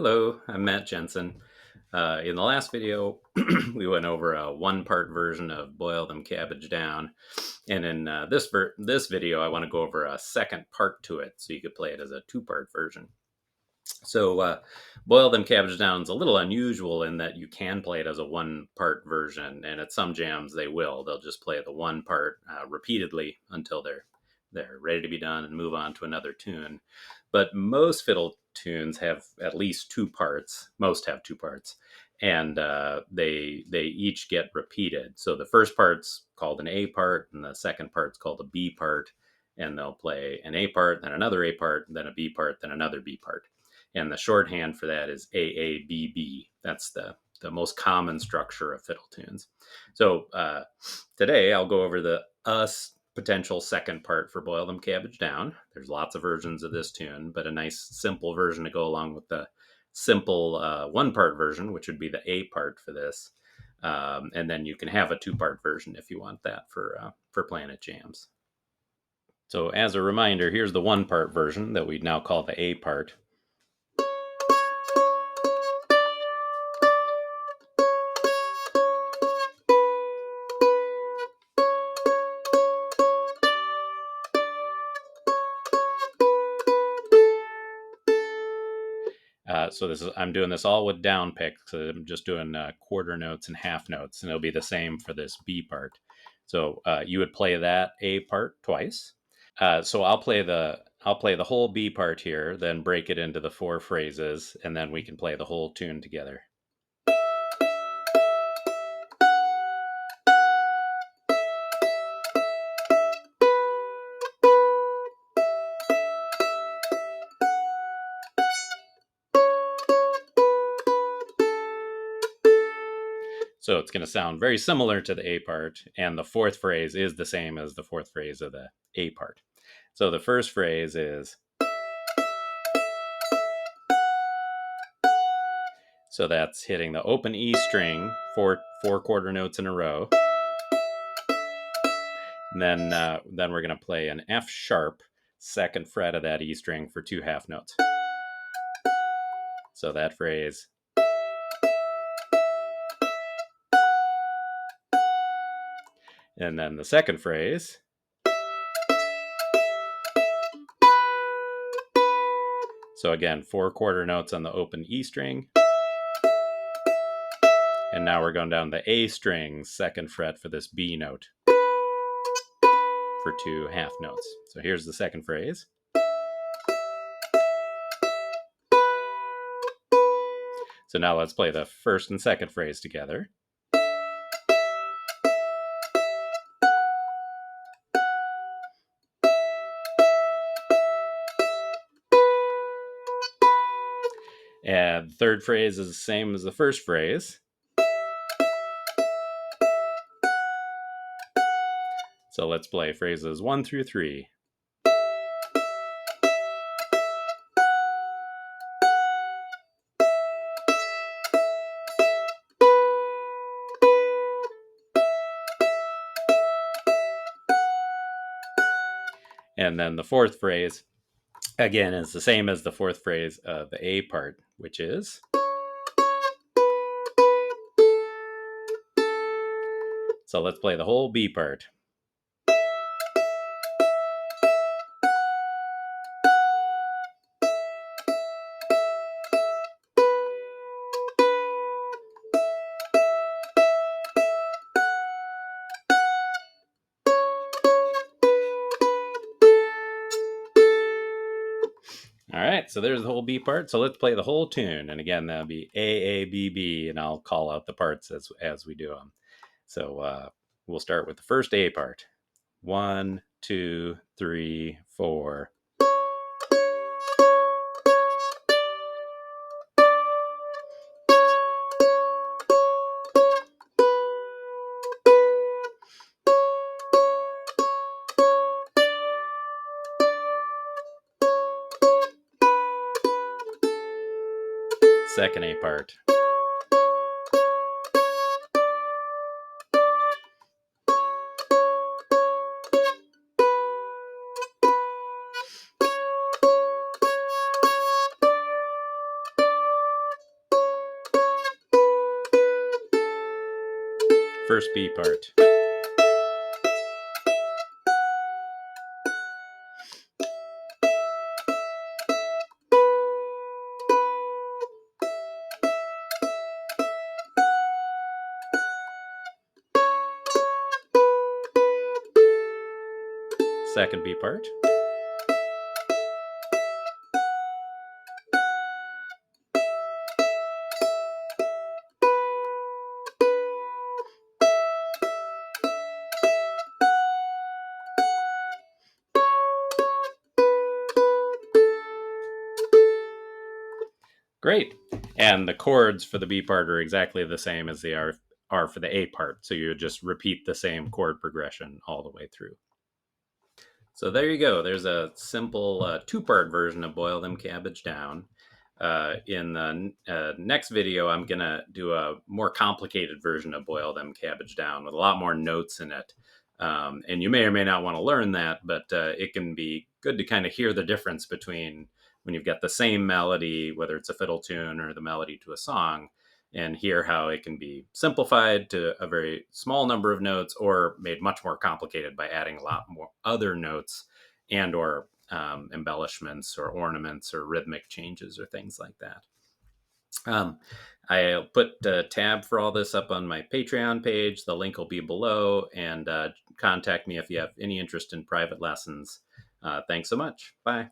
Hello, I'm Matt Jensen. In the last video, we went over a one-part version of Boil Them Cabbage Down, and in this video, I want to go over a second part to it, so you could play it as a two-part version. So, Boil Them Cabbage Down is a little unusual in that you can play it as a one-part version, and at some jams they will. They'll just play the one part repeatedly until they're ready to be done and move on to another tune. But most fiddle tunes have at least two parts. Most have two parts, and they each get repeated. So the first part's called an A part, and the second part's called a B part. And they'll play an A part, then another A part, then a B part, then another B part. And the shorthand for that is AABB. That's the most common structure of fiddle tunes. So today I'll go over the potential second part for Boil Them Cabbage Down. There's lots of versions of this tune, but a nice simple version to go along with the simple one-part version, which would be the A part for this. And then you can have a two-part version if you want that for playing at jams. So as a reminder, here's the one-part version that we now call the A part. I'm doing this all with down pick, so I'm just doing quarter notes and half notes, and it'll be the same for this B part. So you would play that A part twice. So I'll play the whole B part here, then break it into the four phrases, and then we can play the whole tune together. So it's going to sound very similar to the A part, and the fourth phrase is the same as the fourth phrase of the A part. So the first phrase is, so that's hitting the open E string four quarter notes in a row. And then we're going to play an F sharp second fret of that E string for two half notes. So that phrase. And then the second phrase. So again, four quarter notes on the open E string. And now we're going down the A string, second fret for this B note for two half notes. So here's the second phrase. So now let's play the first and second phrase together. And the third phrase is the same as the first phrase. So let's play phrases 1 through 3. And then the fourth phrase, again, is the same as the fourth phrase of the A part, which is. So let's play the whole B part. All right, so there's the whole B part. So let's play the whole tune. And again, that'll be AABB, and I'll call out the parts as we do them. So we'll start with the first A part. 1, 2, 3, 4. Second A part. first B part. Second B part. Great. And the chords for the B part are exactly the same as they are for the A part. So you just repeat the same chord progression all the way through. So there you go. There's a simple two-part version of Boil Them Cabbage Down. In the next video, I'm going to do a more complicated version of Boil Them Cabbage Down with a lot more notes in it. And you may or may not want to learn that, but it can be good to kind of hear the difference between when you've got the same melody, whether it's a fiddle tune or the melody to a song, and hear how it can be simplified to a very small number of notes or made much more complicated by adding a lot more other notes and or embellishments or ornaments or rhythmic changes or things like that. I'll put a tab for all this up on my Patreon page. The link will be below, and contact me if you have any interest in private lessons. Thanks so much. Bye.